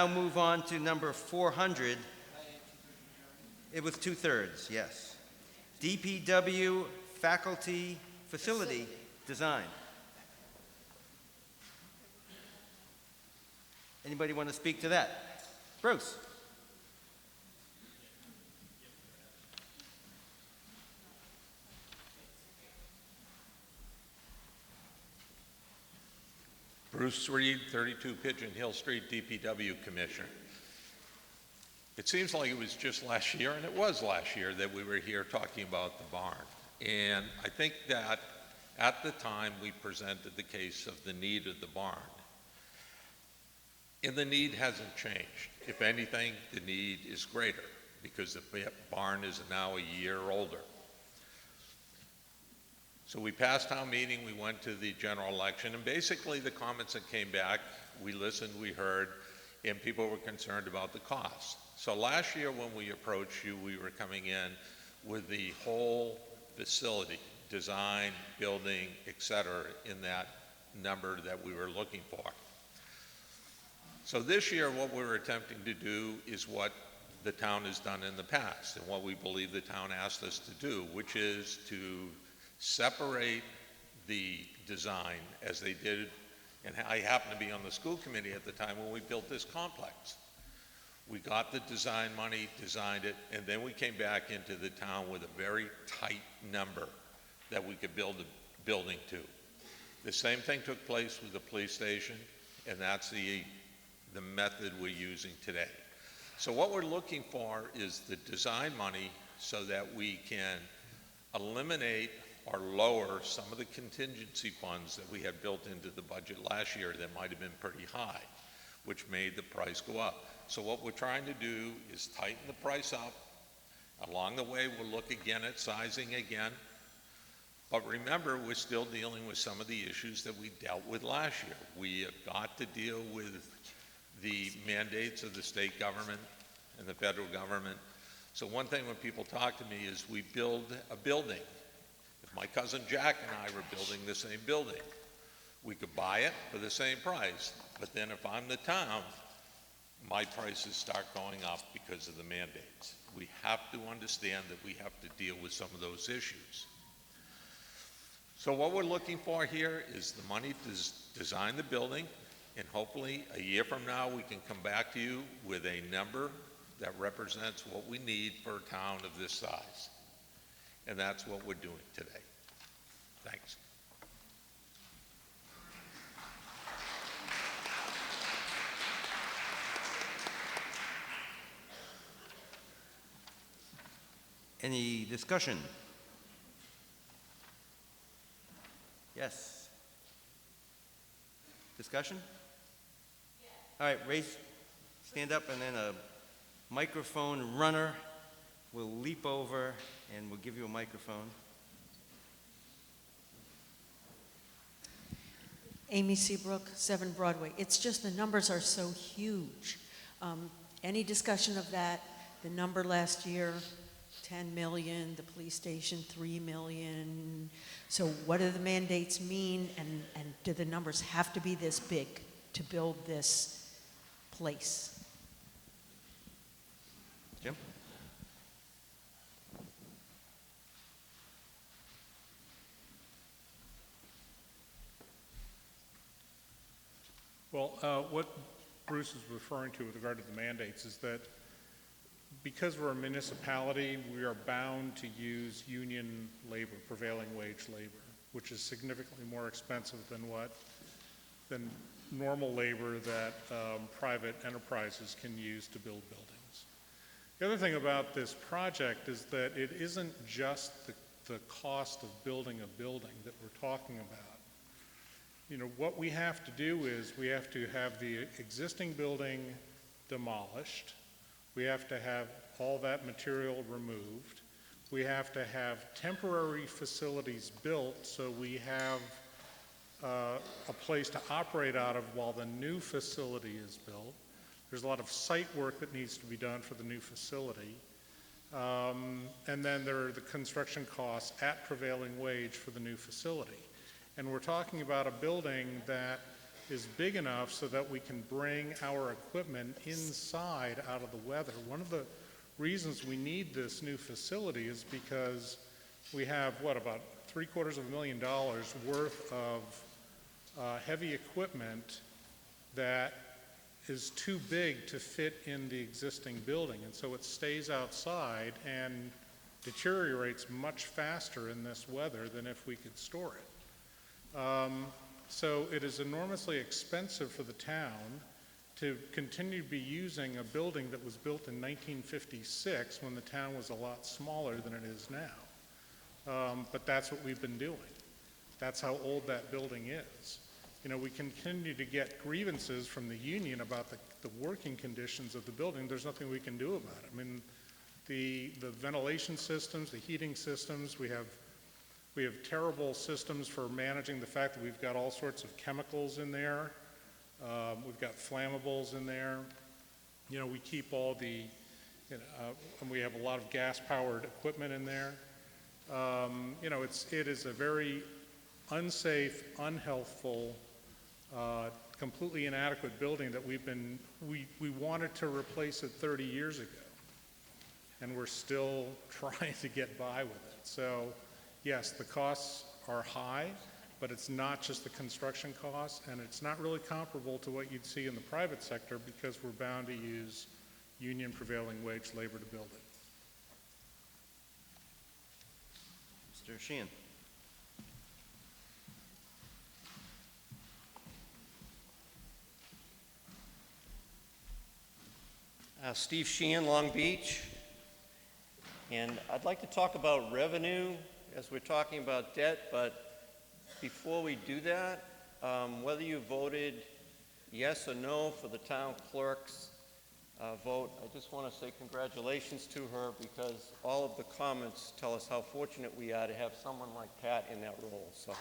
Now move on to number 400. It was 2/3, yes. DPW faculty facility design. Anybody want to speak to that? Bruce. Bruce Reed, 32 Pigeon Hill Street, DPW Commissioner. It seems like it was just last year, and it was last year, that we were here talking about the barn. And I think that at the time we presented the case of the need of the barn. And the need hasn't changed. If anything, the need is greater because the barn is now a year older. So we passed town meeting, we went to the general election, and basically the comments that came back, we listened, we heard, and people were concerned about the cost. So last year when we approached you, we were coming in with the whole facility, design, building, et cetera, in that number that we were looking for. So this year what we're attempting to do is what the town has done in the past and what we believe the town asked us to do, which is to separate the design as they did, and I happened to be on the school committee at the time when we built this complex. We got the design money, designed it, and then we came back into the town with a very tight number that we could build a building to. The same thing took place with the police station, and that's the method we're using today. So what we're looking for is the design money so that we can eliminate or lower some of the contingency funds that we had built into the budget last year that might have been pretty high, which made the price go up. So what we're trying to do is tighten the price up. Along the way, we'll look again at sizing again. But remember, we're still dealing with some of the issues that we dealt with last year. We have got to deal with the mandates of the state government and the federal government. So one thing when people talk to me is we build a building. If my cousin Jack and I were building the same building, we could buy it for the same price. But then if I'm the town, my prices start going up because of the mandates. We have to understand that we have to deal with some of those issues. So what we're looking for here is the money to design the building, and hopefully a year from now we can come back to you with a number that represents what we need for a town of this size. And that's what we're doing today. Thanks. Any discussion? Yes. Discussion? Yes. All right, raise, stand up, and then a microphone runner will leap over and we'll give you a microphone. Amy Seabrook, 7 Broadway. It's just the numbers are so huge. Any discussion of that? The number last year, 10 million, the police station, 3 million. So what do the mandates mean, and do the numbers have to be this big to build this place? Jim? Well, what Bruce is referring to with regard to the mandates is that because we're a municipality, we are bound to use union labor, prevailing wage labor, which is significantly more expensive than normal labor that private enterprises can use to build buildings. The other thing about this project is that it isn't just the cost of building a building that we're talking about. You know, what we have to do is we have to have the existing building demolished. We have to have all that material removed. We have to have temporary facilities built so we have a place to operate out of while the new facility is built. There's a lot of site work that needs to be done for the new facility. And then there are the construction costs at prevailing wage for the new facility. And we're talking about a building that is big enough so that we can bring our equipment inside out of the weather. One of the reasons we need this new facility is because we have, about $750,000 worth of heavy equipment that is too big to fit in the existing building. And so it stays outside and deteriorates much faster in this weather than if we could store it. So it is enormously expensive for the town to continue to be using a building that was built in 1956 when the town was a lot smaller than it is now. But that's what we've been doing. That's how old that building is. You know, we continue to get grievances from the union about the working conditions of the building. There's nothing we can do about it. I mean, the ventilation systems, the heating systems, we have terrible systems for managing the fact that we've got all sorts of chemicals in there. We've got flammables in there. You know, we keep all the, and we have a lot of gas-powered equipment in there. You know, it is a very unsafe, unhealthful, completely inadequate building that we wanted to replace it 30 years ago. And we're still trying to get by with it. So, yes, the costs are high, but it's not just the construction costs, and it's not really comparable to what you'd see in the private sector because we're bound to use union prevailing wage labor to build it. Mr. Sheehan. Steve Sheehan, Long Beach. And I'd like to talk about revenue as we're talking about debt, but before we do that, whether you voted yes or no for the town clerk's vote, I just want to say congratulations to her because all of the comments tell us how fortunate we are to have someone like Pat in that role. So.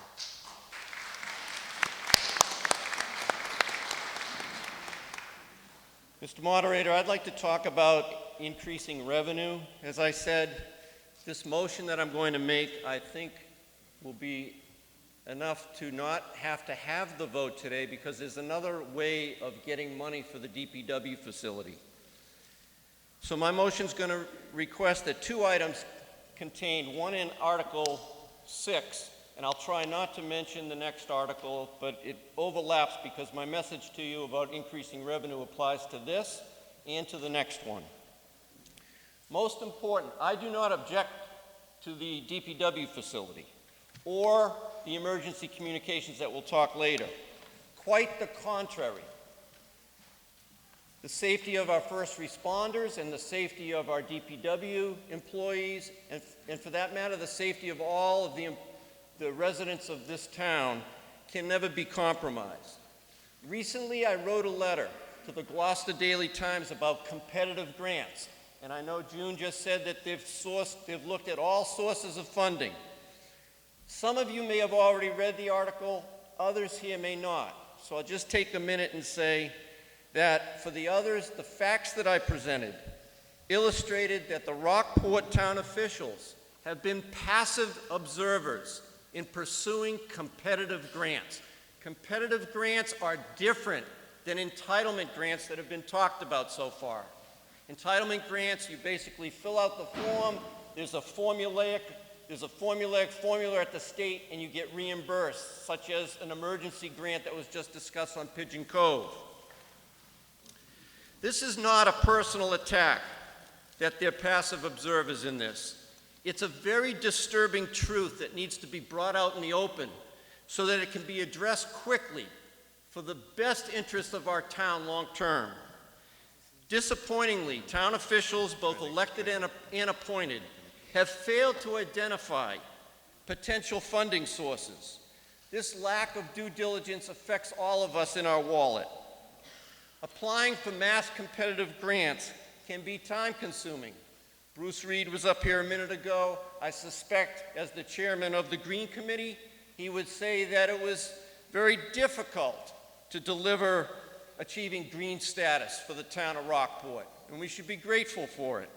Mr. Moderator, I'd like to talk about increasing revenue. As I said, this motion that I'm going to make, I think, will be enough to not have to have the vote today because there's another way of getting money for the DPW facility. So my motion is going to request that two items contained, one in Article 6, and I'll try not to mention the next article, but it overlaps because my message to you about increasing revenue applies to this and to the next one. Most important, I do not object to the DPW facility or the emergency communications that we'll talk later. Quite the contrary. The safety of our first responders and the safety of our DPW employees, and for that matter, the safety of all of the residents of this town can never be compromised. Recently, I wrote a letter to the Gloucester Daily Times about competitive grants, and I know June just said that they've looked at all sources of funding. Some of you may have already read the article, others here may not. So I'll just take a minute and say that for the others, the facts that I presented illustrated that the Rockport town officials have been passive observers in pursuing competitive grants. Competitive grants are different than entitlement grants that have been talked about so far. Entitlement grants, you basically fill out the form, there's a formulaic formula at the state, and you get reimbursed, such as an emergency grant that was just discussed on Pigeon Cove. This is not a personal attack that they're passive observers in this. It's a very disturbing truth that needs to be brought out in the open so that it can be addressed quickly for the best interest of our town long term. Disappointingly, town officials, both elected and appointed, have failed to identify potential funding sources. This lack of due diligence affects all of us in our wallet. Applying for mass competitive grants can be time-consuming. Bruce Reed was up here a minute ago. I suspect, as the chairman of the Green Committee, he would say that it was very difficult to deliver achieving green status for the town of Rockport, and we should be grateful for it.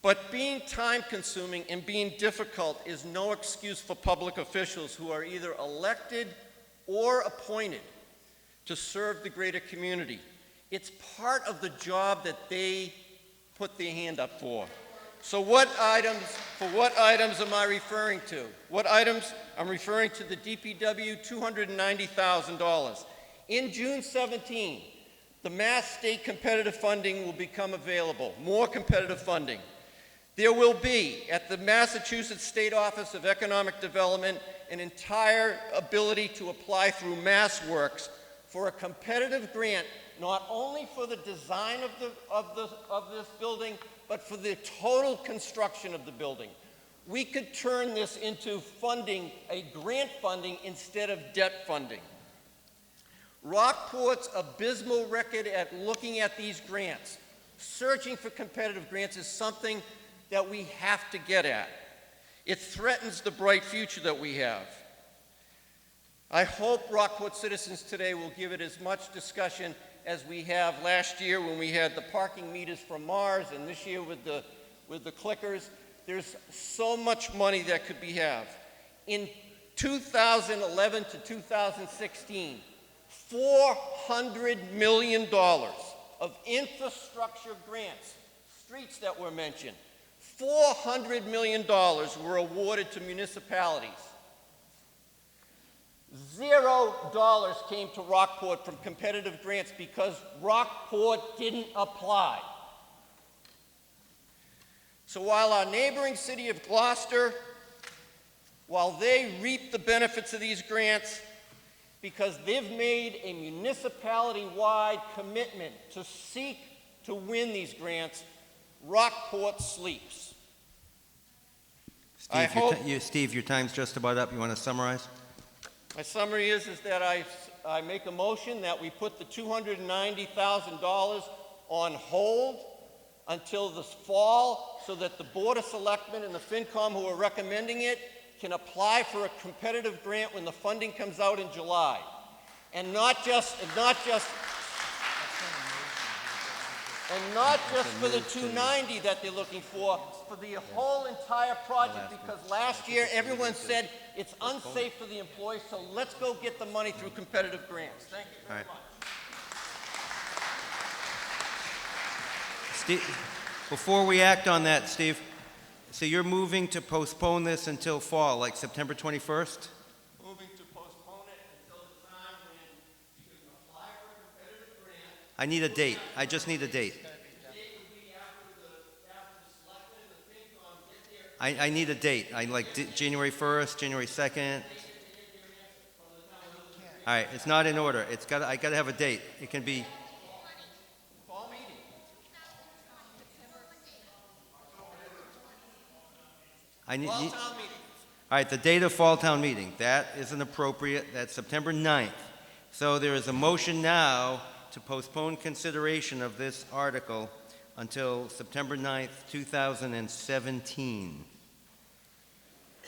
But being time-consuming and being difficult is no excuse for public officials who are either elected or appointed to serve the greater community. It's part of the job that they put their hand up for. So what items am I referring to? What items? I'm referring to the DPW $290,000. In June 17, the Mass State competitive funding will become available, more competitive funding. There will be, at the Massachusetts State Office of Economic Development, an entire ability to apply through MassWorks for a competitive grant, not only for the design of this building, but for the total construction of the building. We could turn this into funding, a grant funding, instead of debt funding. Rockport's abysmal record at looking at these grants, searching for competitive grants, is something that we have to get at. It threatens the bright future that we have. I hope Rockport citizens today will give it as much discussion as we have last year when we had the parking meters from Mars, and this year with the clickers. There's so much money that could be had. In 2011 to 2016, $400 million of infrastructure grants, streets that were mentioned, $400 million were awarded to municipalities. $0 came to Rockport from competitive grants because Rockport didn't apply. So while our neighboring city of Gloucester, while they reap the benefits of these grants, because they've made a municipality-wide commitment to seek to win these grants, Rockport sleeps. Steve, your time's just about up. You want to summarize? My summary is that I make a motion that we put the $290,000 on hold until this fall so that the Board of Selectmen and the FinCom who are recommending it can apply for a competitive grant when the funding comes out in July. And not just for the $290 that they're looking for the whole entire project, because last year everyone said it's unsafe for the employees, so let's go get the money through competitive grants. Thank you very much. Steve, before we act on that, Steve, so you're moving to postpone this until fall, like September 21st? Moving to postpone it until the time when you can apply for a competitive grant. I need a date. I just need a date. I need a date. I like January 1st, January 2nd. All right, it's not in order. I got to have a date. It can be. Fall meeting. Fall town meeting. All right, the date of fall town meeting. That isn't appropriate. That's September 9th. So there is a motion now to postpone consideration of this article until September 9th, 2017.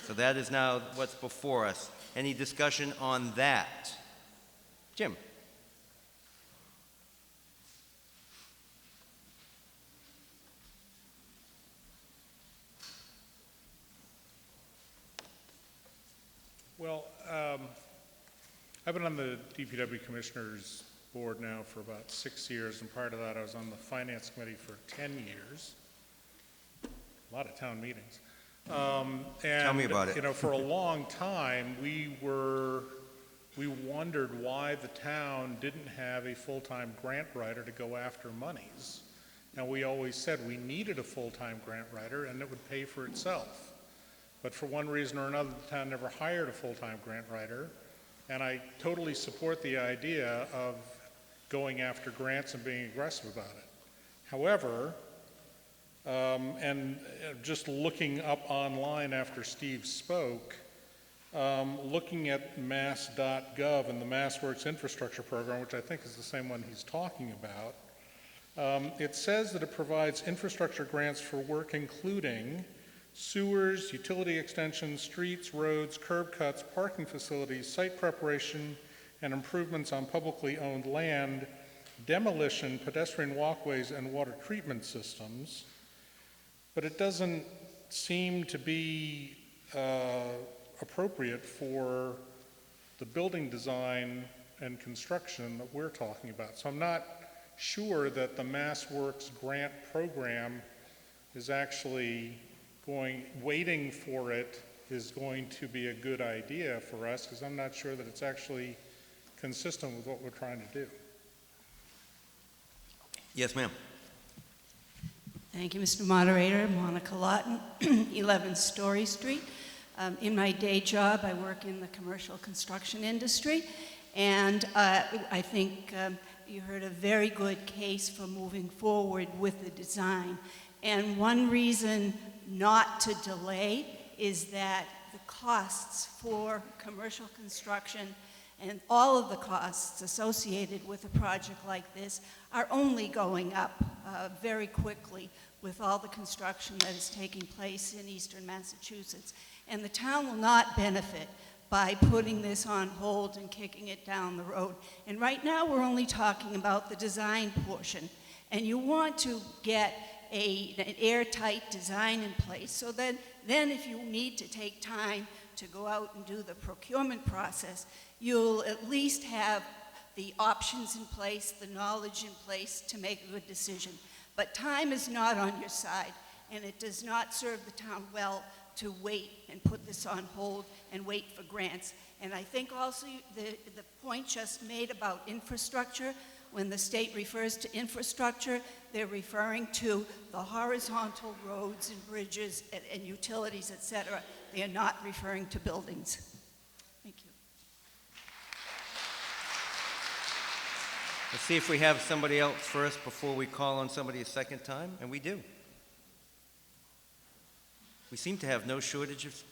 So that is now what's before us. Any discussion on that? Jim? Well, I've been on the DPW Commissioners Board now for about 6 years, and prior to that I was on the Finance Committee for 10 years. A lot of town meetings. And, Tell me about it. You know, for a long time, we wondered why the town didn't have a full-time grant writer to go after monies. And we always said we needed a full-time grant writer and it would pay for itself. But for one reason or another, the town never hired a full-time grant writer. And I totally support the idea of going after grants and being aggressive about it. However, and just looking up online after Steve spoke, looking at mass.gov and the MassWorks infrastructure program, which I think is the same one he's talking about, it says that it provides infrastructure grants for work including sewers, utility extensions, streets, roads, curb cuts, parking facilities, site preparation and improvements on publicly owned land, demolition, pedestrian walkways, and water treatment systems. But it doesn't seem to be appropriate for the building design and construction that we're talking about. So I'm not sure that the MassWorks grant program is actually waiting for it is going to be a good idea for us, because I'm not sure that it's actually consistent with what we're trying to do. Yes, ma'am. Thank you, Mr. Moderator. Monica Lawton, 11 Story Street. In my day job, I work in the commercial construction industry, and I think you heard a very good case for moving forward with the design. And one reason not to delay is that the costs for commercial construction and all of the costs associated with a project like this are only going up very quickly with all the construction that is taking place in eastern Massachusetts. And the town will not benefit by putting this on hold and kicking it down the road. And right now we're only talking about the design portion. And you want to get an airtight design in place so that then if you need to take time to go out and do the procurement process, you'll at least have the options in place, the knowledge in place to make a good decision. But time is not on your side, and it does not serve the town well to wait and put this on hold and wait for grants. And I think also the point just made about infrastructure, when the state refers to infrastructure, they're referring to the horizontal roads and bridges and utilities, et cetera. They are not referring to buildings. Thank you. Let's see if we have somebody else first before we call on somebody a second time, and we do. We seem to have no shortage of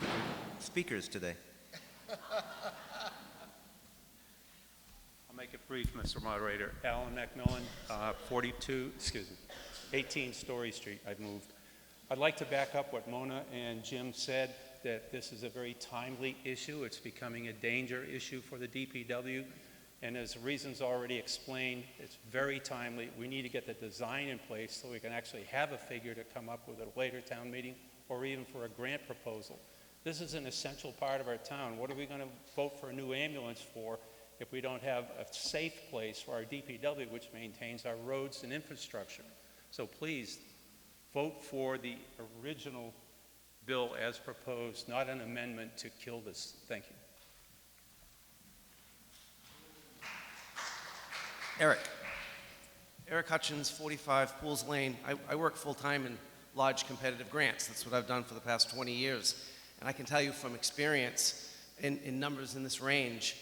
speakers today. I'll make it brief, Mr. Moderator. Alan McMillan, 18 Story Street, I've moved. I'd like to back up what Mona and Jim said, that this is a very timely issue. It's becoming a danger issue for the DPW. And as reasons already explained, it's very timely. We need to get the design in place so we can actually have a figure to come up with at a later town meeting or even for a grant proposal. This is an essential part of our town. What are we going to vote for a new ambulance for if we don't have a safe place for our DPW, which maintains our roads and infrastructure? So please vote for the original bill as proposed, not an amendment to kill this. Thank you. Eric Hutchins, 45 Pools Lane. I work full-time in large competitive grants. That's what I've done for the past 20 years. And I can tell you from experience in numbers in this range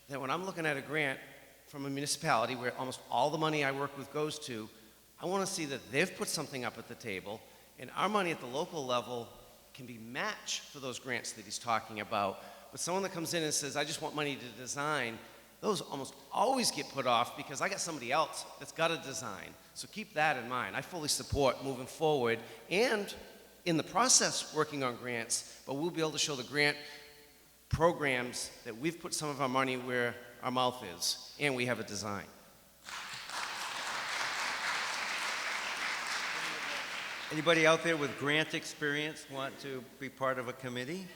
that when I'm looking at a grant from a municipality where almost all the money I work with goes to, I want to see that they've put something up at the table and our money at the local level can be matched for those grants that he's talking about. But someone that comes in and says, I just want money to design, those almost always get put off because I got somebody else that's got a design. So keep that in mind. I fully support moving forward and in the process working on grants, but we'll be able to show the grant programs that we've put some of our money where our mouth is and we have a design. Anybody out there with grant experience want to be part of a committee?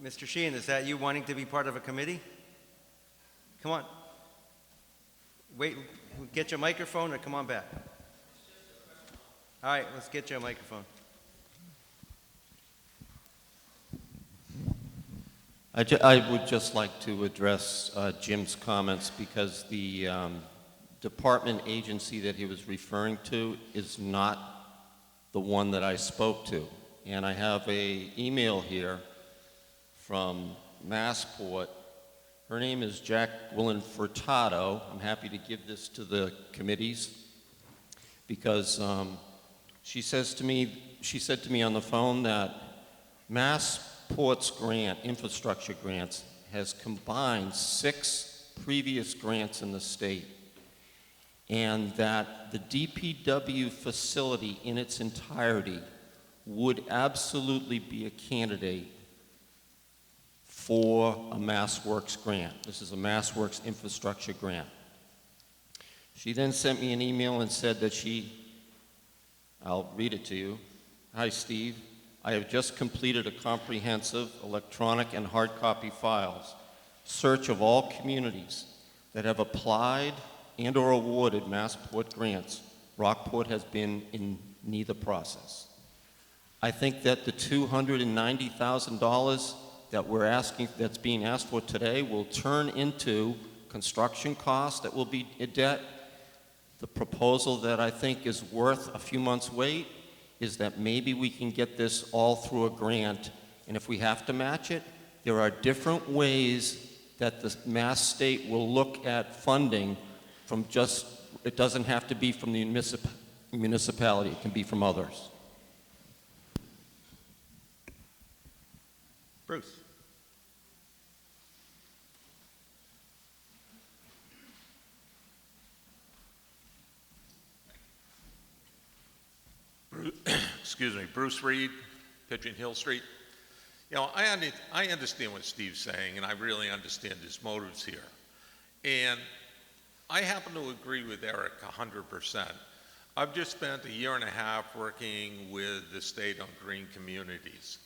Mr. Sheehan, is that you wanting to be part of a committee? Come on. Wait, get your microphone or come on back. All right, let's get you a microphone. I would just like to address Jim's comments because the department agency that he was referring to is not the one that I spoke to. And I have an email here from Massport. Her name is Jacqueline Furtado. I'm happy to give this to the committees because she said to me on the phone that Massport's grant, infrastructure grants, has combined 6 previous grants in the state, and that the DPW facility in its entirety would absolutely be a candidate for a MassWorks grant. This is a MassWorks infrastructure grant. She then sent me an email and said that I'll read it to you. Hi, Steve. I have just completed a comprehensive electronic and hard copy files search of all communities that have applied and or awarded Massport grants. Rockport has been in neither process. I think that the $290,000 that's being asked for today will turn into construction costs that will be in debt. The proposal that I think is worth a few months' wait is that maybe we can get this all through a grant, and if we have to match it, there are different ways that the Mass State will look at funding from it doesn't have to be from the municipality, it can be from others. Bruce. Excuse me, Bruce Reed, Pigeon Hill Street. You know, I understand what Steve's saying, and I really understand his motives here. And I happen to agree with Eric 100%. I've just spent a year and a half working with the state on green communities.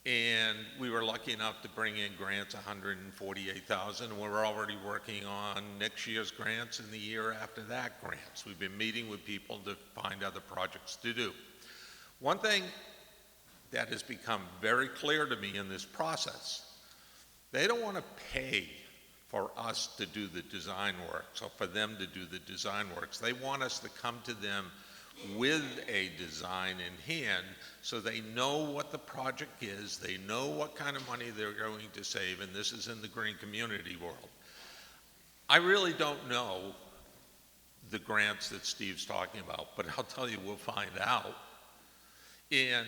And we were lucky enough to bring in grants, 148,000, and we're already working on next year's grants and the year after that grants. We've been meeting with people to find other projects to do. One thing that has become very clear to me in this process, they don't want to pay for us to do the design works or for them to do the design works. They want us to come to them with a design in hand so they know what the project is, they know what kind of money they're going to save, and this is in the green community world. I really don't know the grants that Steve's talking about, but I'll tell you, we'll find out. And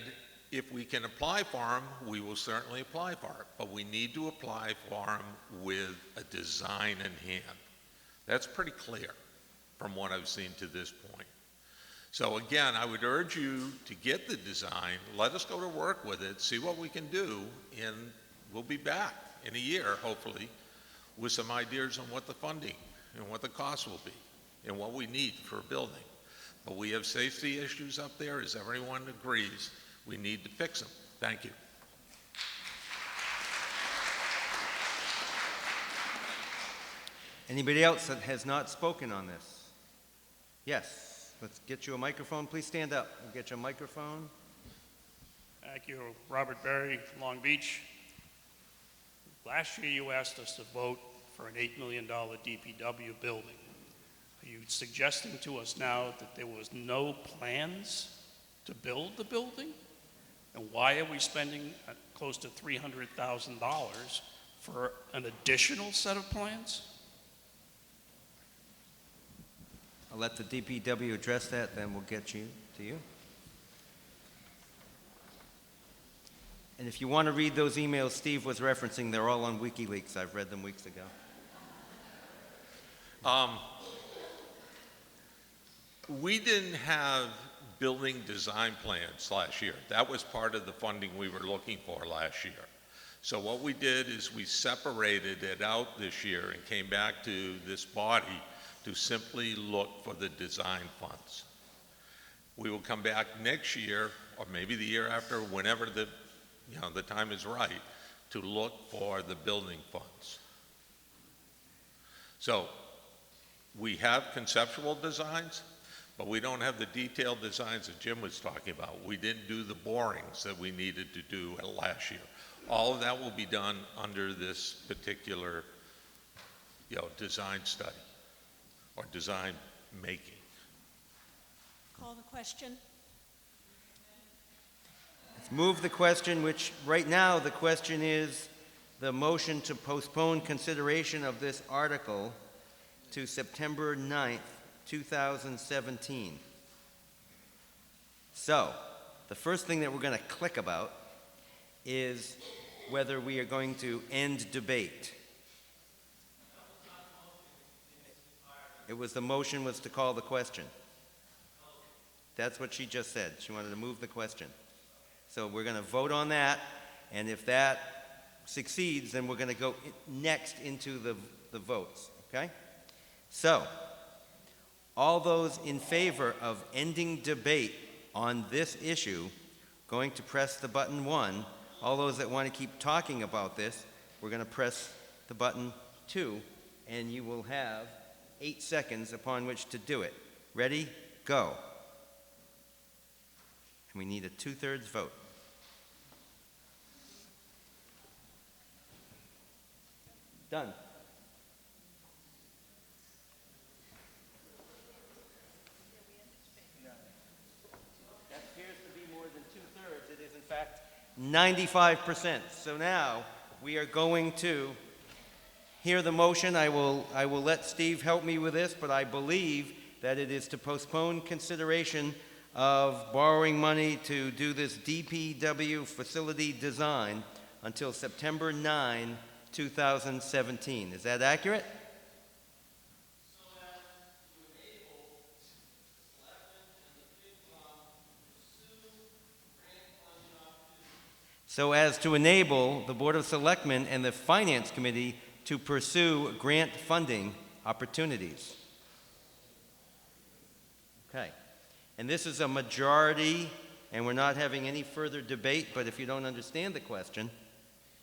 if we can apply for them, we will certainly apply for it, but we need to apply for them with a design in hand. That's pretty clear from what I've seen to this point. So again, I would urge you to get the design, let us go to work with it, see what we can do, and we'll be back in a year, hopefully, with some ideas on what the funding and what the cost will be and what we need for a building. But we have safety issues up there, as everyone agrees. We need to fix them. Thank you. Anybody else that has not spoken on this? Yes. Let's get you a microphone. Please stand up. We'll get you a microphone. Thank you. Robert Berry, Long Beach. Last year you asked us to vote for an $8 million DPW building. Are you suggesting to us now that there was no plans to build the building? And why are we spending close to $300,000 for an additional set of plans? I'll let the DPW address that, then we'll get to you. And if you want to read those emails Steve was referencing, they're all on WikiLeaks. I've read them weeks ago. We didn't have building design plans last year. That was part of the funding we were looking for last year. So what we did is we separated it out this year and came back to this body to simply look for the design funds. We will come back next year, or maybe the year after, whenever the time is right, to look for the building funds. So we have conceptual designs, but we don't have the detailed designs that Jim was talking about. We didn't do the borings that we needed to do last year. All of that will be done under this particular design study or design making. Call the question. Let's move the question, which right now the question is the motion to postpone consideration of this article to September 9th, 2017. So, the first thing that we're going to click about is whether we are going to end debate. The motion was to call the question. That's what she just said. She wanted to move the question. So we're going to vote on that, and if that succeeds, then we're going to go next into the votes, okay? So, all those in favor of ending debate on this issue, going to press the button 1. All those that want to keep talking about this, we're going to press the button 2, and you will have 8 seconds upon which to do it. Ready? Go. And we need a 2/3 vote. Done. That appears to be more than 2/3. It is, in fact, 95%. So now we are going to hear the motion. I will let Steve help me with this, but I believe that it is to postpone consideration of borrowing money to do this DPW facility design until September 9, 2017. Is that accurate? So as to enable the Board of Selectmen and the Finance Committee to pursue grant funding opportunities. Okay. And this is a majority, and we're not having any further debate, but if you don't understand the question,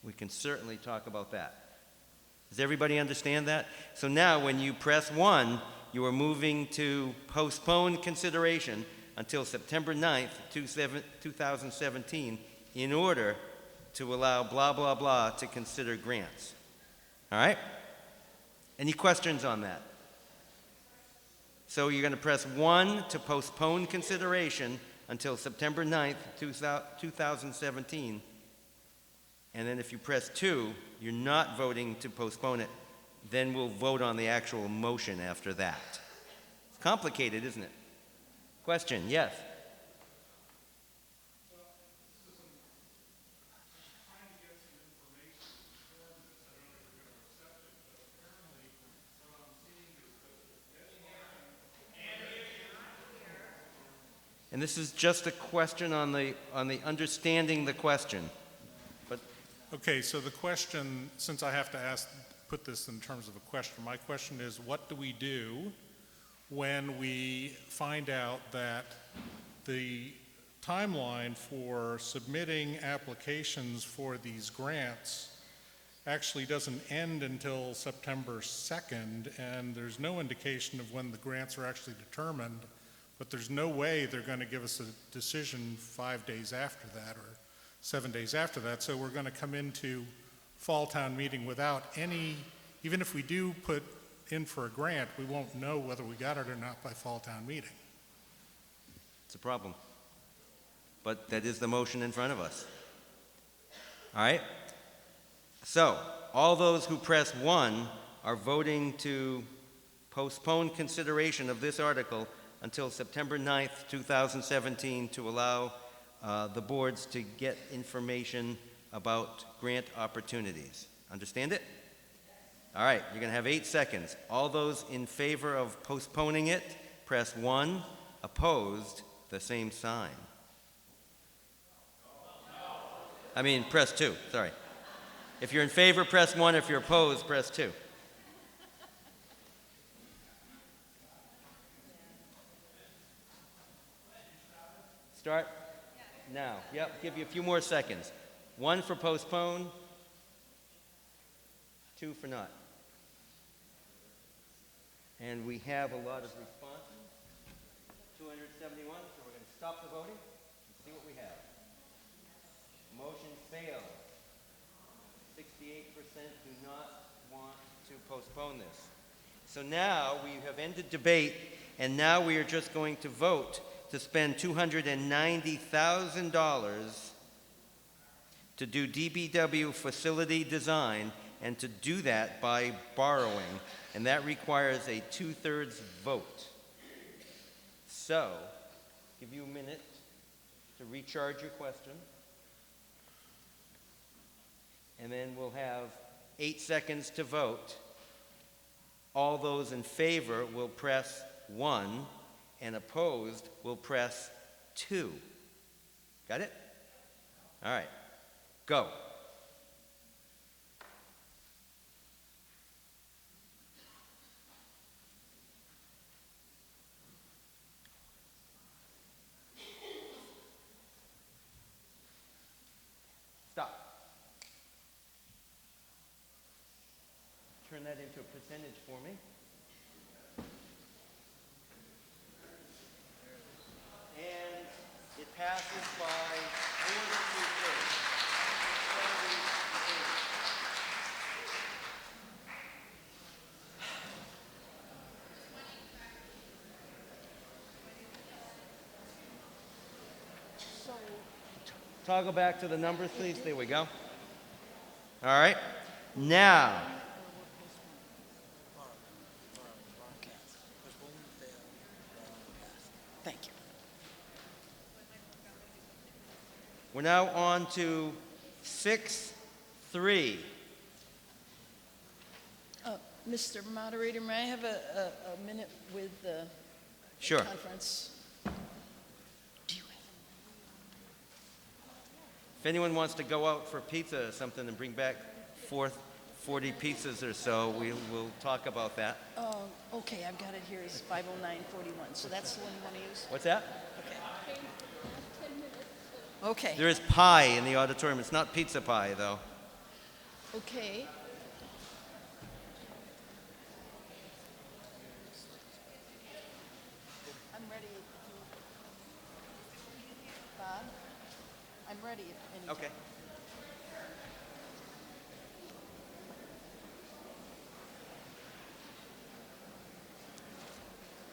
we can certainly talk about that. Does everybody understand that? So now when you press 1, you are moving to postpone consideration until September 9th, 2017, in order to allow blah, blah, blah to consider grants. All right? Any questions on that? So you're going to press 1 to postpone consideration until September 9th, 2017. And then if you press 2, you're not voting to postpone it. Then we'll vote on the actual motion after that. It's complicated, isn't it? Question, yes? And this is just a question on the understanding the question. But Okay, so the question, since I have to put this in terms of a question, my question is, what do we do when we find out that the timeline for submitting applications for these grants actually doesn't end until September 2nd, and there's no indication of when the grants are actually determined, but there's no way they're going to give us a decision 5 days after that or 7 days after that. So we're going to come into fall town meeting without any, even if we do put in for a grant, we won't know whether we got it or not by fall town meeting. it's a problem. But that is the motion in front of us. All right? So, all those who press 1 are voting to postpone consideration of this article until September 9th, 2017, to allow the boards to get information about grant opportunities. Understand it? All right, you're going to have 8 seconds. All those in favor of postponing it, press 1. Opposed, the same sign. I mean, press 2, sorry. If you're in favor, press 1. If you're opposed, press 2. Start now. Yep, give you a few more seconds. 1 for postpone, 2 for not. And we have a lot of responses, 271, so we're going to stop the voting and see what we have. Motion failed. 68% do not want to postpone this. So now we have ended debate, and now we are just going to vote to spend $290,000 to do DPW facility design, and to do that by borrowing, and that requires a 2/3 vote. So, give you a minute to recharge your question, and then we'll have 8 seconds to vote. All those in favor will press 1, and opposed will press 2. Got it? All right. Go. into a percentage for me. And it passes by more than two-thirds. 78. Toggle back to the numbers, please. There we go. All right. Now, Thank you. we're now on to 6-3. Mr. Moderator, may I have a minute with the Sure. conference? Do you If anyone wants to go out for pizza or something and bring back 40 pizzas or so, we will talk about that. okay, I've got it here. It's 50941. So that's the one you want to use? What's that? Okay. Okay. There is pie in the auditorium. It's not pizza pie, though. Okay. I'm ready. Bob? I'm ready if any. Okay.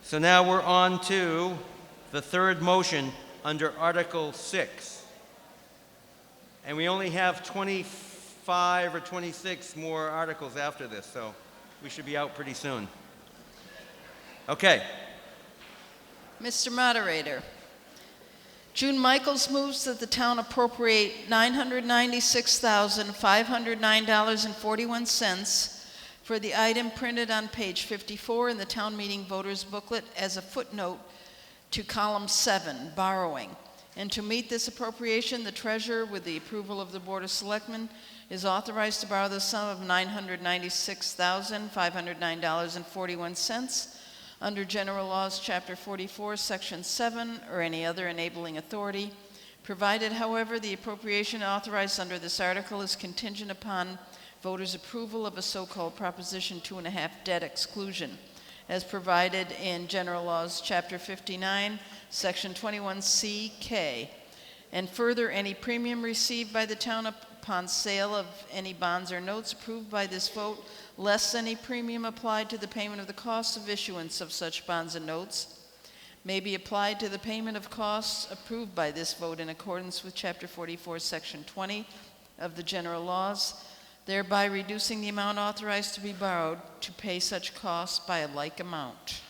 So now we're on to the third motion under Article 6. And we only have 25 or 26 more articles after this, so we should be out pretty soon. Okay. Mr. Moderator, June Michaels moves that the town appropriate $996,509.41 for the item printed on page 54 in the town meeting voters booklet as a footnote to column 7, borrowing. And to meet this appropriation, the treasurer, with the approval of the Board of Selectmen, is authorized to borrow the sum of $996,509.41 under General Laws, Chapter 44, Section 7, or any other enabling authority, provided, however, the appropriation authorized under this article is contingent upon voters' approval of a so-called Proposition 2.5 debt exclusion, as provided in General Laws, Chapter 59, Section 21C-K. And further, any premium received by the town upon sale of any bonds or notes approved by this vote, less any premium applied to the payment of the costs of issuance of such bonds and notes, may be applied to the payment of costs approved by this vote in accordance with Chapter 44, Section 20 of the General Laws, thereby reducing the amount authorized to be borrowed to pay such costs by a like amount.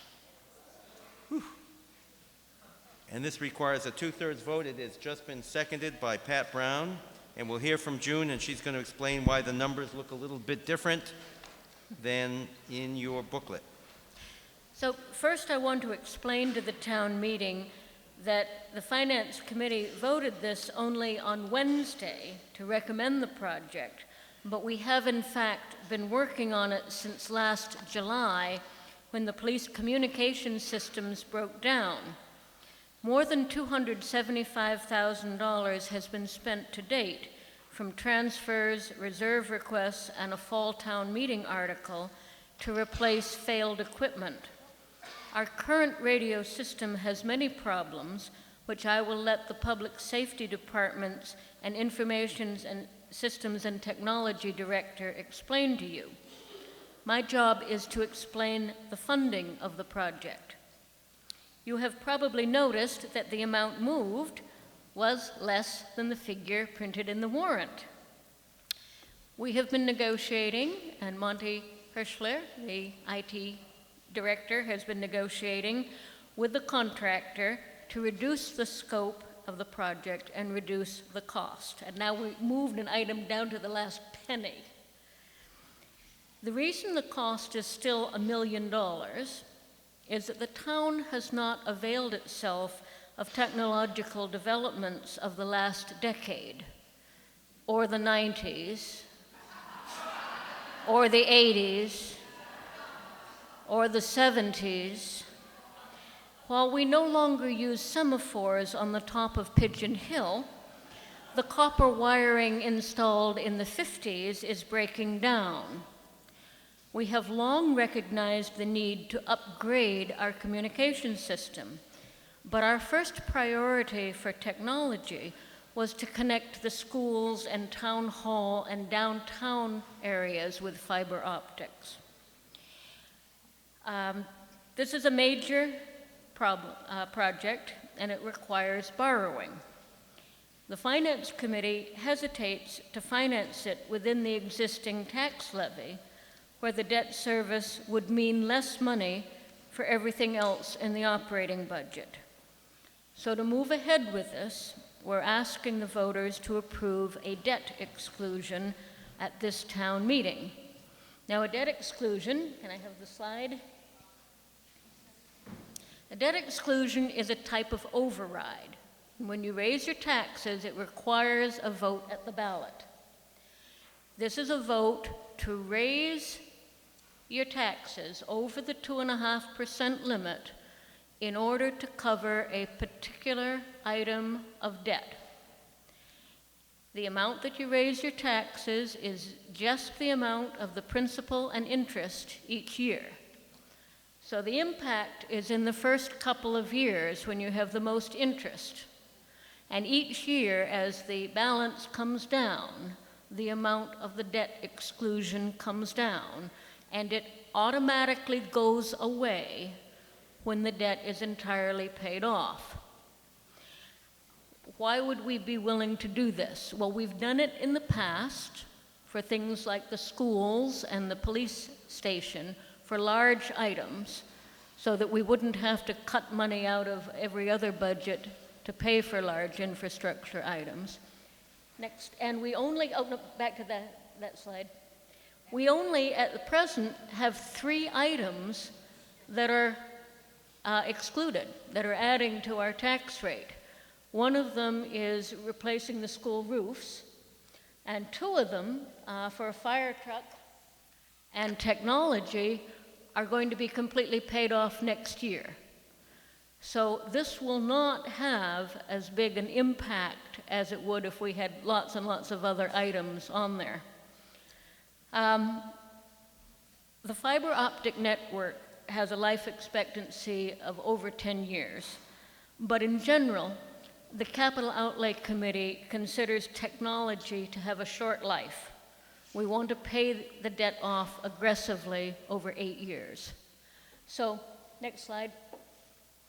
And this requires a two-thirds vote. It has just been seconded by Pat Brown. And we'll hear from June, and she's going to explain why the numbers look a little bit different than in your booklet. So first I want to explain to the town meeting that the Finance Committee voted this only on Wednesday to recommend the project, but we have in fact been working on it since last July when the police communication systems broke down. More than $275,000 has been spent to date from transfers, reserve requests, and a fall town meeting article to replace failed equipment. Our current radio system has many problems, which I will let the Public Safety Department's and Information and Systems and Technology Director explain to you. My job is to explain the funding of the project. You have probably noticed that the amount moved was less than the figure printed in the warrant. We have been negotiating, and Monty Hirschler, the IT director, has been negotiating with the contractor to reduce the scope of the project and reduce the cost. And now we moved an item down to the last penny. The reason the cost is still $1 million is that the town has not availed itself of technological developments of the last decade, or the 90s, or the 80s, or the 70s. While we no longer use semaphores on the top of Pigeon Hill, the copper wiring installed in the 50s is breaking down. We have long recognized the need to upgrade our communication system, but our first priority for technology was to connect the schools and town hall and downtown areas with fiber optics. This is a major project, and it requires borrowing. The Finance Committee hesitates to finance it within the existing tax levy, where the debt service would mean less money for everything else in the operating budget. So to move ahead with this, we're asking the voters to approve a debt exclusion at this town meeting. Now, a debt exclusion, can I have the slide? A debt exclusion is a type of override. When you raise your taxes, it requires a vote at the ballot. This is a vote to raise your taxes over the 2.5% limit in order to cover a particular item of debt. The amount that you raise your taxes is just the amount of the principal and interest each year. So the impact is in the first couple of years when you have the most interest. And each year, as the balance comes down, the amount of the debt exclusion comes down, and it automatically goes away when the debt is entirely paid off. Why would we be willing to do this? Well, we've done it in the past for things like the schools and the police station for large items, so that we wouldn't have to cut money out of every other budget to pay for large infrastructure items. Next, and we only, oh no, back to that slide. We only, at the present, have 3 items that are excluded, that are adding to our tax rate. One of them is replacing the school roofs, and 2 of them, for a fire truck and technology, are going to be completely paid off next year. So this will not have as big an impact as it would if we had lots and lots of other items on there. The fiber optic network has a life expectancy of over 10 years, but in general, the Capital Outlay Committee considers technology to have a short life. We want to pay the debt off aggressively over 8 years. So, next slide.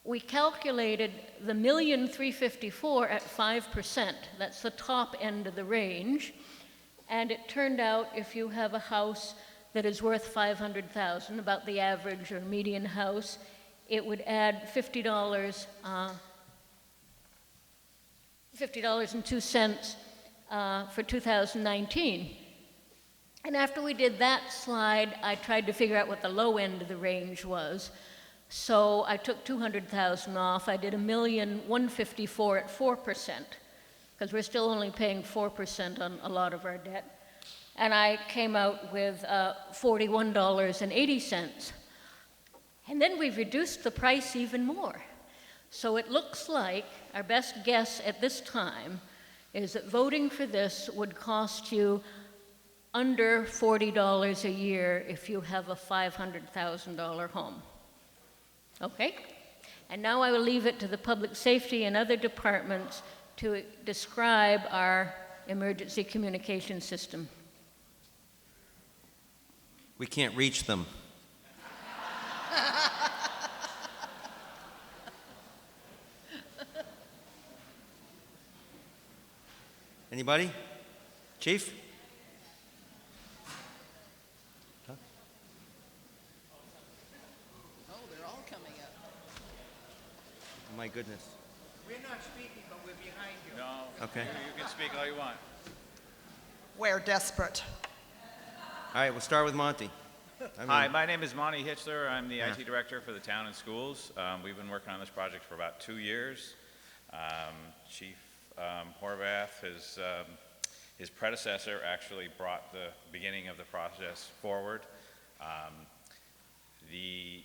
We calculated the $1,354,000 at 5%. That's the top end of the range. And it turned out if you have a house that is worth $500,000, about the average or median house, it would add $50.02 for 2019. And after we did that slide, I tried to figure out what the low end of the range was. So I took $200,000 off. I did $1,154,000 at 4%, because we're still only paying 4% on a lot of our debt. And I came out with $41.80. And then we've reduced the price even more. So it looks like our best guess at this time is that voting for this would cost you under $40 a year if you have a $500,000 home. Okay? And now I will leave it to the public safety and other departments to describe our emergency communication system. We can't reach them. Anybody? Chief? Oh, they're all coming up. Oh, my goodness. We're not speaking, but we're behind you. No. Okay. You can speak all you want. We're desperate. All right, we'll start with Monty. Hi, my name is Monty Hitchler. I'm the IT director for the town and schools. We've been working on this project for about 2 years. Chief Horvath, his predecessor, actually brought the beginning of the process forward. The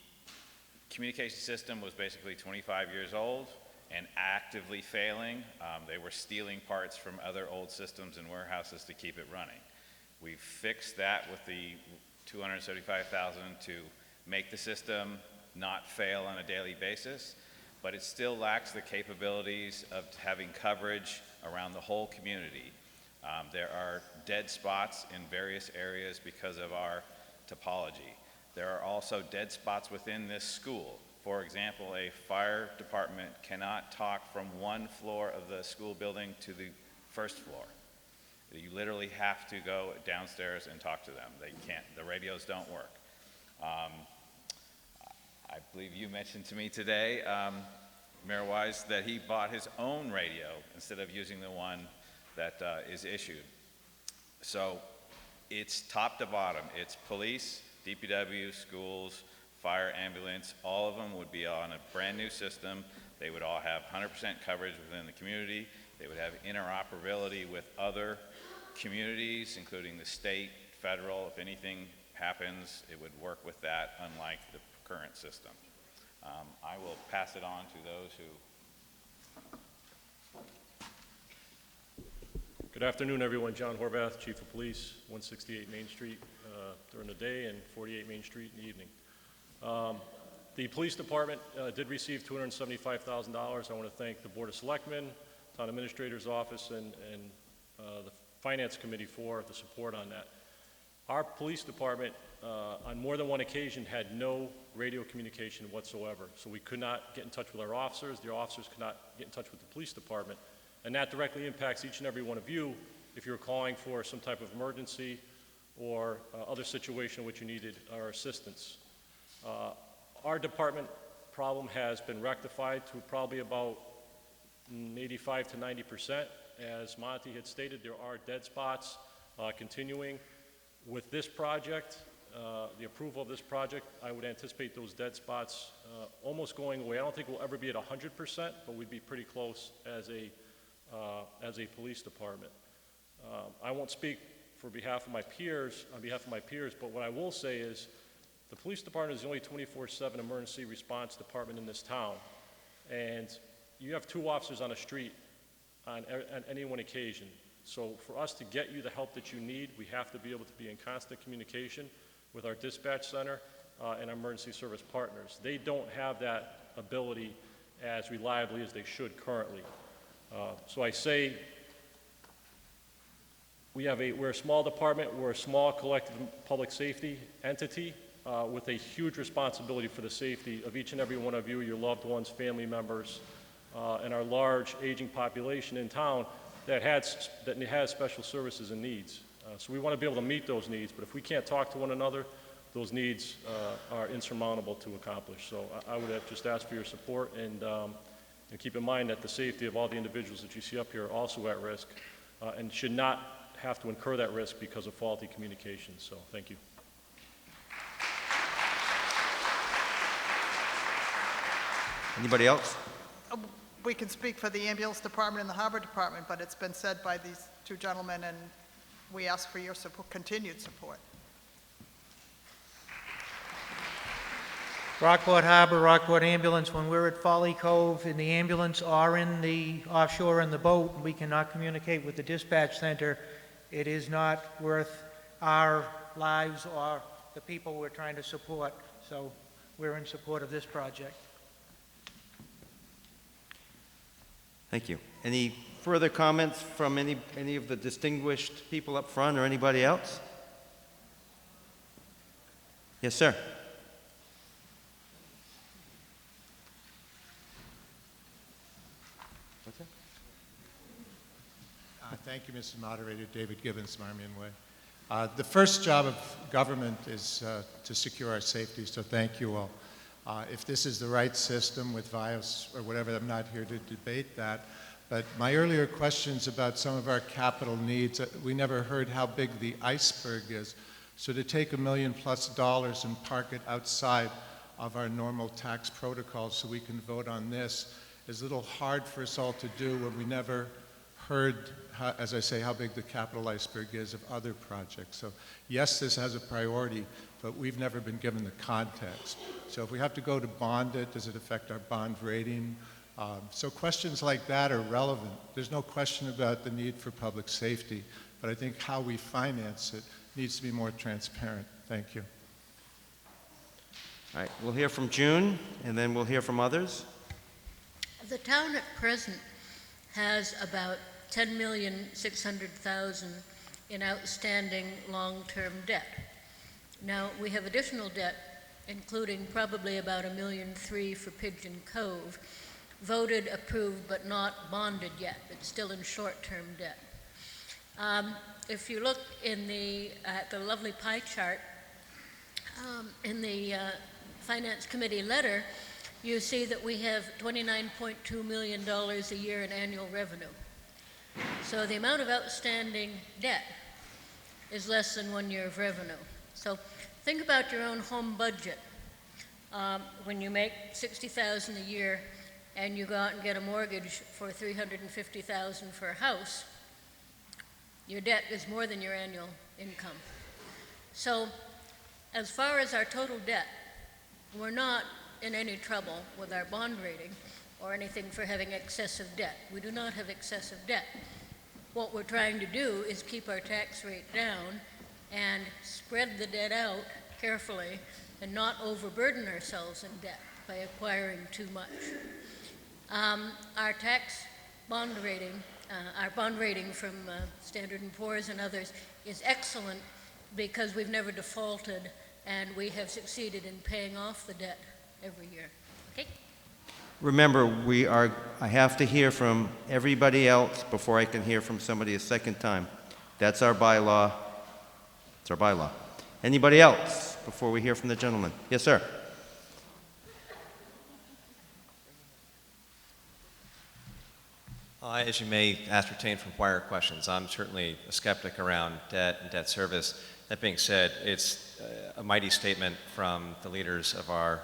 communication system was basically 25 years old and actively failing. They were stealing parts from other old systems and warehouses to keep it running. We've fixed that with the $275,000 to make the system not fail on a daily basis, but it still lacks the capabilities of having coverage around the whole community. There are dead spots in various areas because of our topology. There are also dead spots within this school. For example, a fire department cannot talk from one floor of the school building to the first floor. You literally have to go downstairs and talk to them. They can't, the radios don't work. I believe you mentioned to me today, Mayor Wise, that he bought his own radio instead of using the one that is issued. So it's top to bottom. It's police, DPW, schools, fire, ambulance, all of them would be on a brand new system. They would all have 100% coverage within the community. They would have interoperability with other communities, including the state, federal. If anything happens, it would work with that, unlike the current system. I will pass it on to those who... Good afternoon, everyone. John Horvath, Chief of Police, 168 Main Street during the day and 48 Main Street in the evening. The police department did receive $275,000. I want to thank the Board of Selectmen, Town Administrator's Office, and the Finance Committee for the support on that. Our police department, on more than one occasion, had no radio communication whatsoever. So we could not get in touch with our officers. The officers could not get in touch with the police department. And that directly impacts each and every one of you if you're calling for some type of emergency or other situation in which you needed our assistance. Our department problem has been rectified to probably about 85 to 90%. As Monty had stated, there are dead spots continuing. With this project, the approval of this project, I would anticipate those dead spots almost going away. I don't think we'll ever be at 100%, but we'd be pretty close as a police department. I won't speak on behalf of my peers, but what I will say is the police department is the only 24/7 emergency response department in this town. And you have 2 officers on a street on any one occasion. So for us to get you the help that you need, we have to be able to be in constant communication with our dispatch center and our emergency service partners. They don't have that ability as reliably as they should currently. So I say we're a small department, we're a small collective public safety entity with a huge responsibility for the safety of each and every one of you, your loved ones, family members, and our large aging population in town that has special services and needs. So we want to be able to meet those needs, but if we can't talk to one another, those needs are insurmountable to accomplish. So I would have just asked for your support and keep in mind that the safety of all the individuals that you see up here are also at risk and should not have to incur that risk because of faulty communications. So thank you. Anybody else? We can speak for the ambulance department and the harbor department, but it's been said by these 2 gentlemen, and we ask for your support, continued support. Rockport Harbor, Rockport Ambulance, when we're at Folly Cove in the ambulance or in the offshore in the boat, we cannot communicate with the dispatch center. It is not worth our lives or the people we're trying to support. So we're in support of this project. Thank you. Any further comments from any of the distinguished people up front or anybody else? Yes, sir. What's that? Thank you, Mr. Moderator. David Gibbons, Marmion Way. The first job of government is to secure our safety, so thank you all. If this is the right system with VIOS or whatever, I'm not here to debate that. But my earlier questions about some of our capital needs, we never heard how big the iceberg is. So to take $1 million+ and park it outside of our normal tax protocols so we can vote on this is a little hard for us all to do when we never heard, as I say, how big the capital iceberg is of other projects. So yes, this has a priority, but we've never been given the context. So if we have to go to bond it, does it affect our bond rating? So questions like that are relevant. There's no question about the need for public safety, but I think how we finance it needs to be more transparent. Thank you. All right, we'll hear from June, and then we'll hear from others. The town at present has about $10,600,000 in outstanding long-term debt. Now, we have additional debt, including probably about $1.3 million for Pigeon Cove, voted, approved, but not bonded yet. It's still in short-term debt. If you look at the lovely pie chart in the Finance Committee letter, you see that we have $29.2 million a year in annual revenue. So the amount of outstanding debt is less than 1 year of revenue. So think about your own home budget. When you make $60,000 a year and you go out and get a mortgage for $350,000 for a house, your debt is more than your annual income. So as far as our total debt, we're not in any trouble with our bond rating or anything for having excessive debt. We do not have excessive debt. What we're trying to do is keep our tax rate down and spread the debt out carefully and not overburden ourselves in debt by acquiring too much. Our tax bond rating, our bond rating from Standard & Poor's and others is excellent because we've never defaulted and we have succeeded in paying off the debt every year. Okay? Remember, I have to hear from everybody else before I can hear from somebody a second time. That's our bylaw. It's our bylaw. Anybody else before we hear from the gentleman? Yes, sir. As you may ascertain from prior questions, I'm certainly a skeptic around debt and debt service. That being said, it's a mighty statement from the leaders of our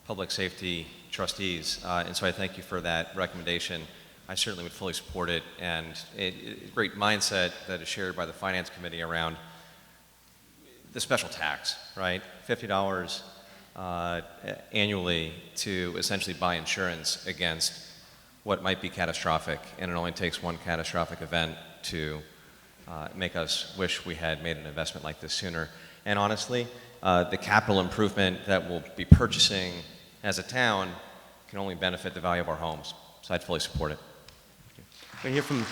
public safety trustees, and so I thank you for that recommendation. I certainly would fully support it, and great mindset that is shared by the Finance Committee around the special tax, right? $50 annually to essentially buy insurance against what might be catastrophic, and it only takes one catastrophic event to make us wish we had made an investment like this sooner. And honestly, the capital improvement that we'll be purchasing as a town can only benefit the value of our homes. So I'd fully support it. We hear from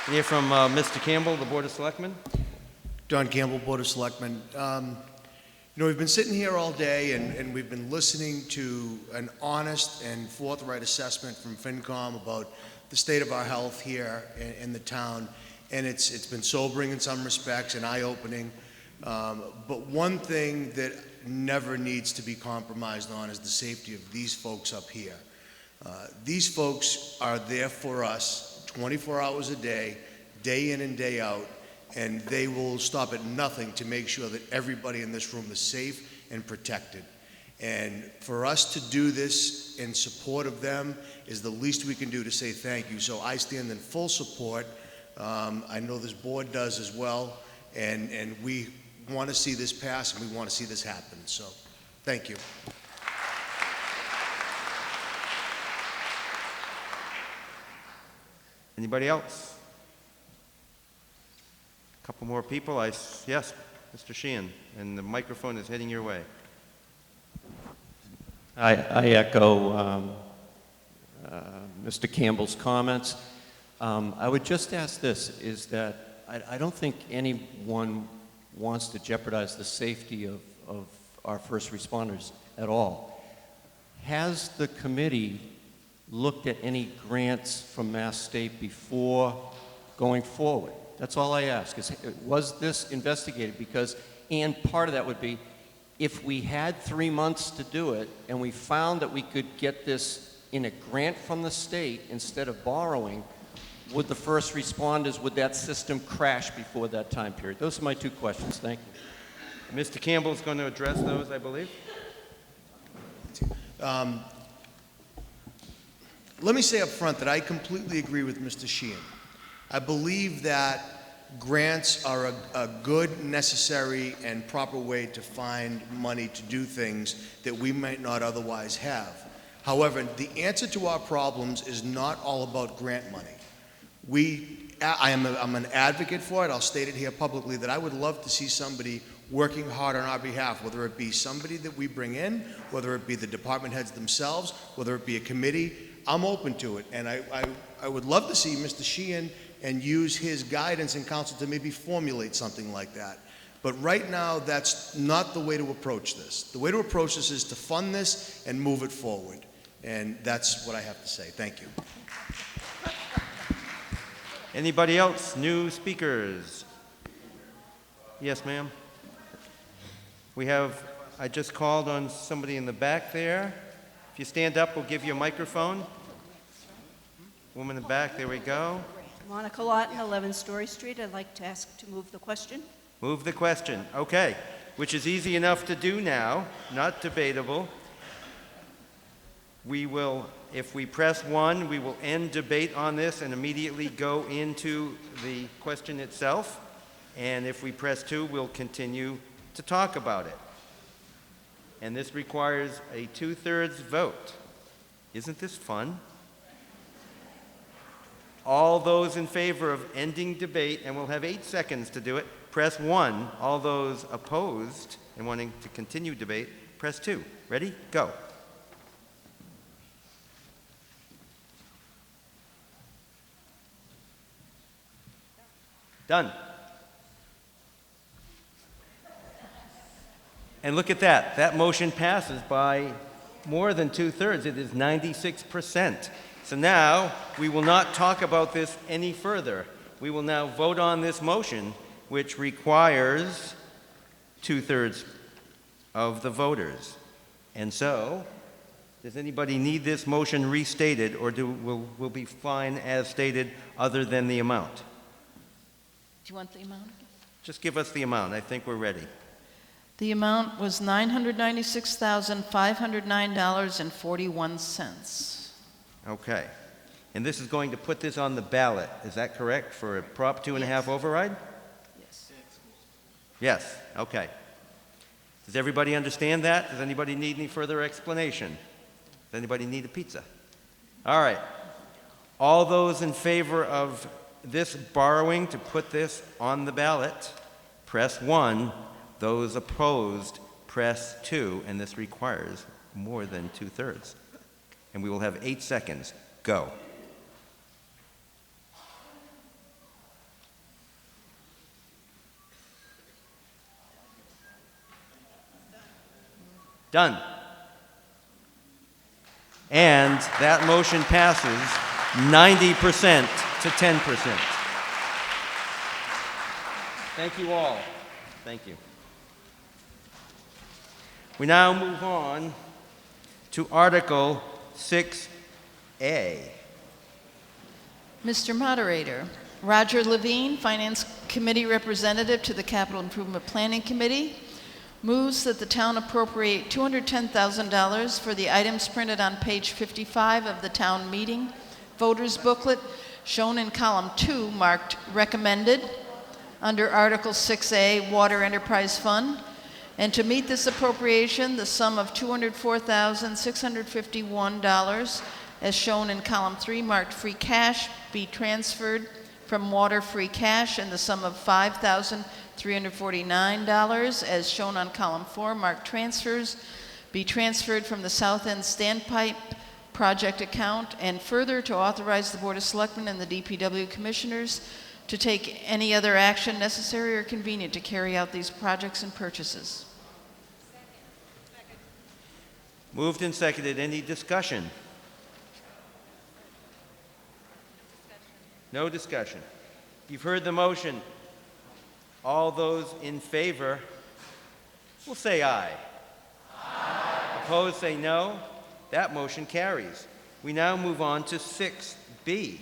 Mr. Campbell, the Board of Selectmen. Don Campbell, Board of Selectmen. We've been sitting here all day and we've been listening to an honest and forthright assessment from FinCom about the state of our health here in the town. And it's been sobering in some respects and eye-opening. But one thing that never needs to be compromised on is the safety of these folks up here. These folks are there for us 24 hours a day in and day out, and they will stop at nothing to make sure that everybody in this room is safe and protected. And for us to do this in support of them is the least we can do to say thank you. So I stand in full support. I know this board does as well, and we want to see this pass and we want to see this happen. So thank you. Anybody else? A couple more people. Yes, Mr. Sheehan, and the microphone is heading your way. I echo Mr. Campbell's comments. I would just ask this, is that I don't think anyone wants to jeopardize the safety of our first responders at all. Has the committee looked at any grants from Mass State before going forward? That's all I ask. Was this investigated? And part of that would be, if we had 3 months to do it and we found that we could get this in a grant from the state instead of borrowing, would the first responders, would that system crash before that time period? Those are my two questions. Thank you. Mr. Campbell is going to address those, I believe. Let me say up front that I completely agree with Mr. Sheehan. I believe that grants are a good, necessary, and proper way to find money to do things that we might not otherwise have. However, the answer to our problems is not all about grant money. I'm an advocate for it. I'll state it here publicly that I would love to see somebody working hard on our behalf, whether it be somebody that we bring in, whether it be the department heads themselves, whether it be a committee. I'm open to it, and I would love to see Mr. Sheehan and use his guidance and counsel to maybe formulate something like that. But right now, that's not the way to approach this. The way to approach this is to fund this and move it forward. And that's what I have to say. Thank you. Anybody else? New speakers? Yes, ma'am. I just called on somebody in the back there. If you stand up, we'll give you a microphone. Woman in the back, there we go. Monica Lawton, 11 Story Street. I'd like to ask to move the question. Move the question. Okay. Which is easy enough to do now, not debatable. We will, if we press 1, we will end debate on this and immediately go into the question itself. And if we press 2, we'll continue to talk about it. And this requires a 2/3 vote. Isn't this fun? All those in favor of ending debate, and we'll have 8 seconds to do it, press 1. All those opposed and wanting to continue debate, press 2. Ready? Go. Done. And look at that. That motion passes by more than 2/3. It is 96%. So now we will not talk about this any further. We will now vote on this motion, which requires 2/3 of the voters. And so, does anybody need this motion restated, or will be fine as stated other than the amount? Do you want the amount? Just give us the amount. I think we're ready. The amount was $996,509.41. Okay. And this is going to put this on the ballot. Is that correct, for a Prop 2.5 override? Yes. Yes. Okay. Does everybody understand that? Does anybody need any further explanation? Does anybody need a pizza? All right. All those in favor of this borrowing to put this on the ballot, press 1. Those opposed, press 2, and this requires more than 2/3. And we will have 8 seconds. Go. Done. And that motion passes 90% to 10%. Thank you all. Thank you. We now move on to Article 6A. Mr. Moderator, Roger Levine, Finance Committee Representative to the Capital Improvement Planning Committee, moves that the town appropriate $210,000 for the items printed on page 55 of the town meeting voters booklet, shown in column 2, marked recommended, under Article 6A, Water Enterprise Fund, and to meet this appropriation, the sum of $204,651, as shown in column 3, marked free cash, be transferred from water free cash, and the sum of $5,349, as shown on column 4, marked transfers, be transferred from the South End Standpipe project account, and further to authorize the Board of Selectmen and the DPW Commissioners to take any other action necessary or convenient to carry out these projects and purchases. Moved and seconded. Any discussion? No discussion. You've heard the motion. All those in favor will say aye. Aye. Opposed, say no. That motion carries. We now move on to 6B.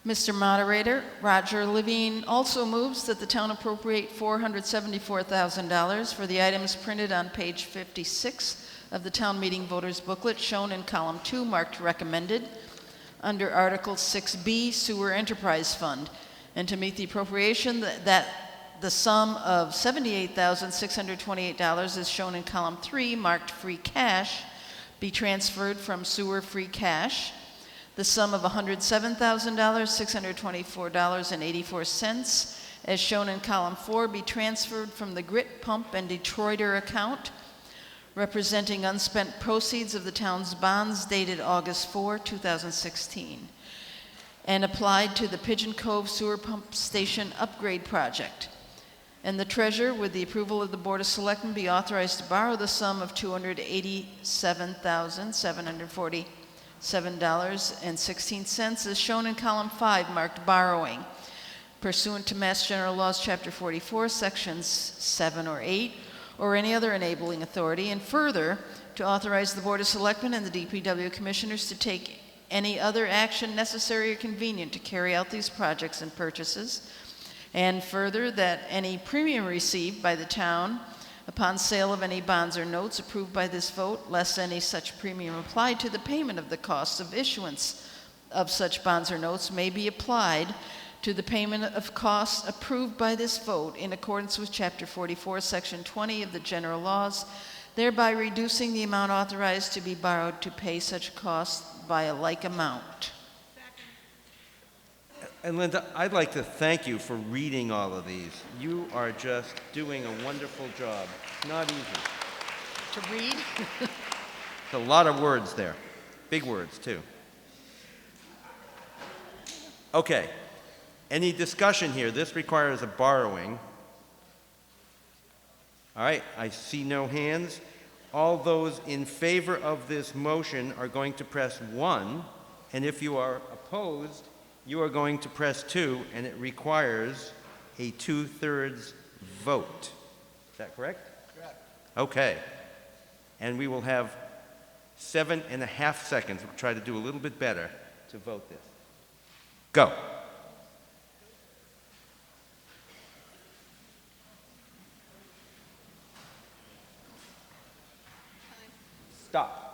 Mr. Moderator, Roger Levine also moves that the town appropriate $474,000 for the items printed on page 56 of the town meeting voters booklet, shown in column 2, marked recommended, under Article 6B, Sewer Enterprise Fund, and to meet the appropriation that the sum of $78,628 is shown in column 3, marked free cash, be transferred from sewer free cash, the sum of $107,624.84, as shown in column 4, be transferred from the Grit Pump and Detroiter account, representing unspent proceeds of the town's bonds dated August 4, 2016, and applied to the Pigeon Cove Sewer Pump Station Upgrade Project. And the treasurer, with the approval of the Board of Selectmen, be authorized to borrow the sum of $287,747.16 as shown in column 5, marked borrowing, pursuant to Mass General Laws, Chapter 44, Sections 7 or 8, or any other enabling authority, and further, to authorize the Board of Selectmen and the DPW Commissioners to take any other action necessary or convenient to carry out these projects and purchases, and further, that any premium received by the town upon sale of any bonds or notes approved by this vote, less any such premium applied to the payment of the costs of issuance of such bonds or notes, may be applied to the payment of costs approved by this vote in accordance with Chapter 44, Section 20 of the General Laws, thereby reducing the amount authorized to be borrowed to pay such costs by a like amount. And Linda, I'd like to thank you for reading all of these. You are just doing a wonderful job. Not easy. To read? It's a lot of words there. Big words, too. Okay. Any discussion here? This requires a borrowing. All right, I see no hands. All those in favor of this motion are going to press 1, and if you are opposed, you are going to press 2, and it requires a 2/3 vote. Is that correct? Correct. Okay. And we will have 7.5 seconds. We'll try to do a little bit better to vote this. Go. Stop.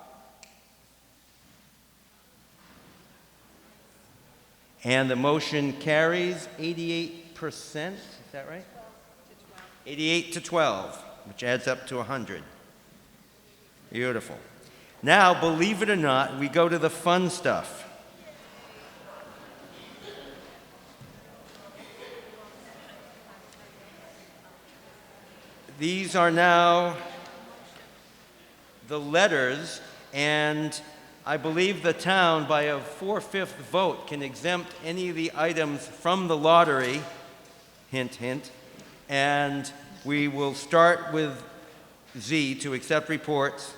And the motion carries 88%, is that right? 88 to 12, which adds up to 100. Beautiful. Now, believe it or not, we go to the fun stuff. These are now the letters, and I believe the town, by a 4/5 vote, can exempt any of the items from the lottery, hint, hint, and we will start with Z, to accept reports,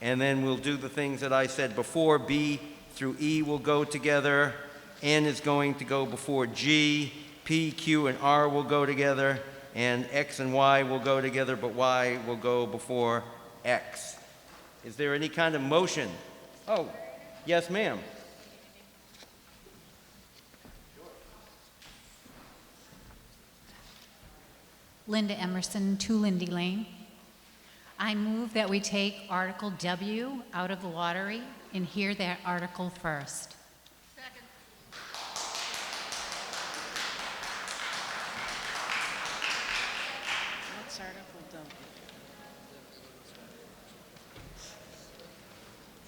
and then we'll do the things that I said before. B through E will go together, N is going to go before G, P, Q, and R will go together, and X and Y will go together, but Y will go before X. Is there any kind of motion? Oh, yes, ma'am. Linda Emerson, 2 Lindy Lane. I move that we take Article W out of the lottery and hear that article first. What's Article W?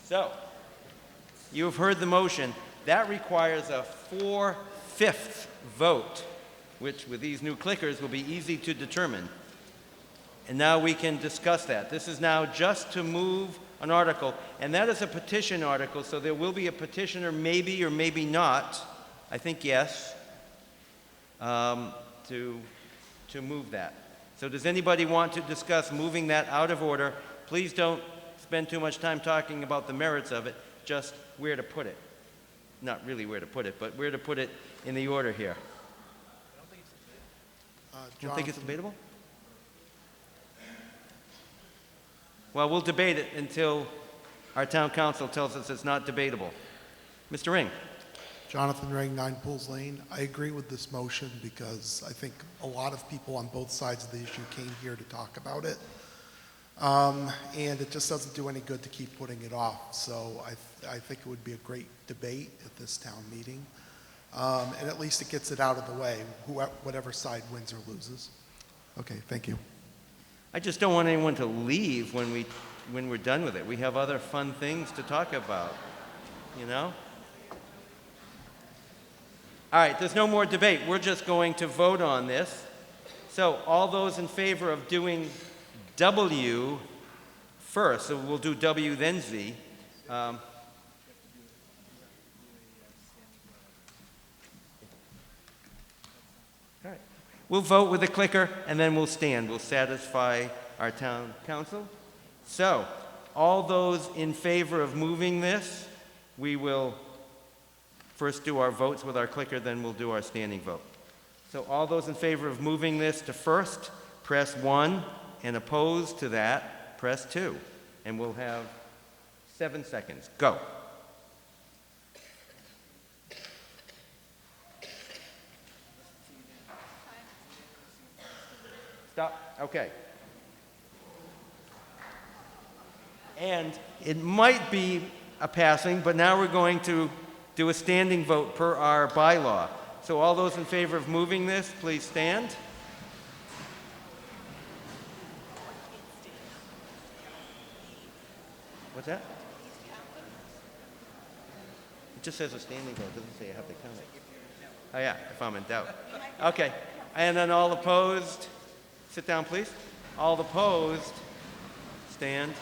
So, you have heard the motion. That requires a 4/5 vote, which with these new clickers will be easy to determine. And now we can discuss that. This is now just to move an article, and that is a petition article, so there will be a petitioner, maybe or maybe not, I think yes, to move that. So does anybody want to discuss moving that out of order? Please don't spend too much time talking about the merits of it, just where to put it. Not really where to put it, but where to put it in the order here. You don't think it's debatable? Well, we'll debate it until our town council tells us it's not debatable. Mr. Ring. Jonathan Ring, 9 Pools Lane. I agree with this motion because I think a lot of people on both sides of the issue came here to talk about it. And it just doesn't do any good to keep putting it off. So I think it would be a great debate at this town meeting. And at least it gets it out of the way, whatever side wins or loses. Okay, thank you. I just don't want anyone to leave when we're done with it. We have other fun things to talk about, you know? All right, there's no more debate. We're just going to vote on this. So all those in favor of doing W first, so we'll do W then Z. All right. We'll vote with the clicker, and then we'll stand. We'll satisfy our town council. So all those in favor of moving this, we will first do our votes with our clicker, then we'll do our standing vote. So all those in favor of moving this to first, press 1, and opposed to that, press 2. And we'll have 7 seconds. Go. Stop. Okay. And it might be a passing, but now we're going to do a standing vote per our bylaw. So all those in favor of moving this, please stand. What's that? It just says a standing vote. It doesn't say I have to count it. Oh yeah, if I'm in doubt. Okay. And then all opposed, sit down please. All opposed, stand.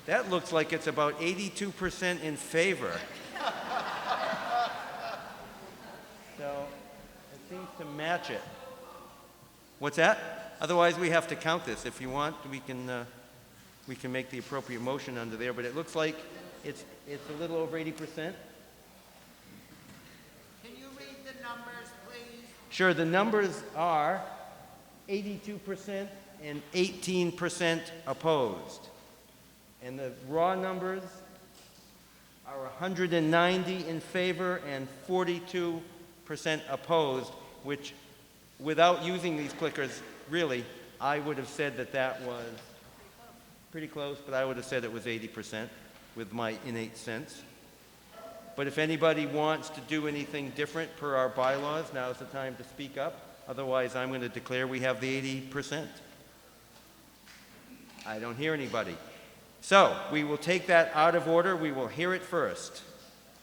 That looks like it's about 82% in favor. So it seems to match it. What's that? Otherwise, we have to count this. If you want, we can make the appropriate motion under there. But it looks like it's a little over 80%. Can you read the numbers, please? Sure. The numbers are 82% and 18% opposed. And the raw numbers are 190 in favor and 42% opposed, which, without using these clickers, really, I would have said that that was pretty close, but I would have said it was 80% with my innate sense. But if anybody wants to do anything different per our bylaws, now's the time to speak up. Otherwise, I'm going to declare we have the 80%. I don't hear anybody. So we will take that out of order. We will hear it first.